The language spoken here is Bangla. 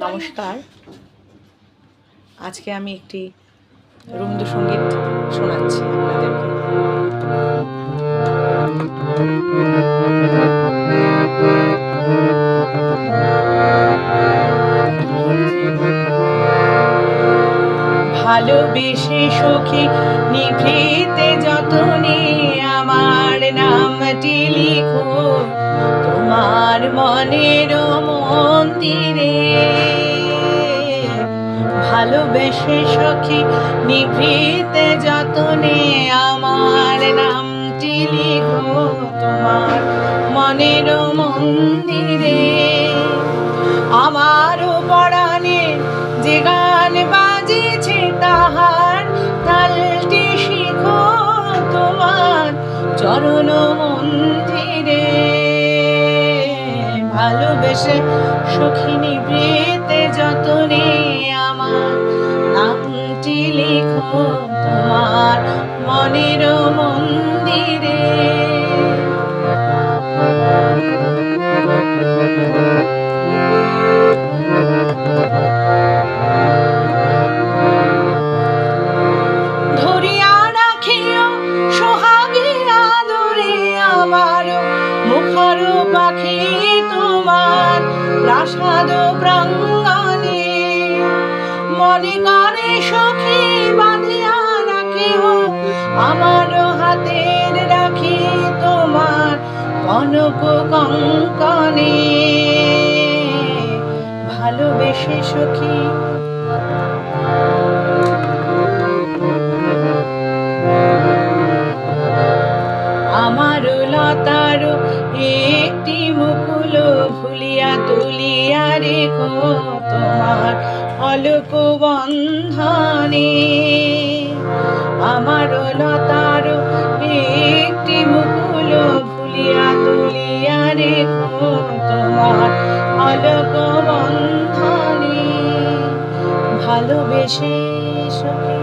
নমস্কার। আজকে আমি একটি রবীন্দ্রসঙ্গীত শোনাচ্ছি আপনাদেরকে। ভালোবেসে সখী নিভৃতে যতনে আমার নামটি লিখো তোমার মনের মন্দিরে। ভালোবেসে সখী নিভৃতে যতনে আমার নামটি লিখো তোমার মনের মন্দিরে। আমারও পরাণে যে গান বাজেছে তাহার তালটি শিখো তোমার চরণ মন্দিরে। ভালোবেসে সখী নিভৃতে যতনে আমার নামটি লিখো তোমার মনের মন্দিরে। ধরিয়া রাখিও সোহাগে আদরে আমার মুখর পাখি তোমার প্রাসাদ প্রাঙ্গণে। মনে করে সখী বাঁধিয়া রাখিও আমার হাতের রাখি তোমার কনক কঙ্কণে। ভালোবেসে সখী আমার লতার একটি মুকুল ভুলিয়া তুলিয়া রেখো তোমার অলোক বন্ধনে। আমার লতার একটি মুকুল ভুলিয়া তুলিয়া রেখো তোমার অলোক বন্ধনে। ভালোবেসে সখী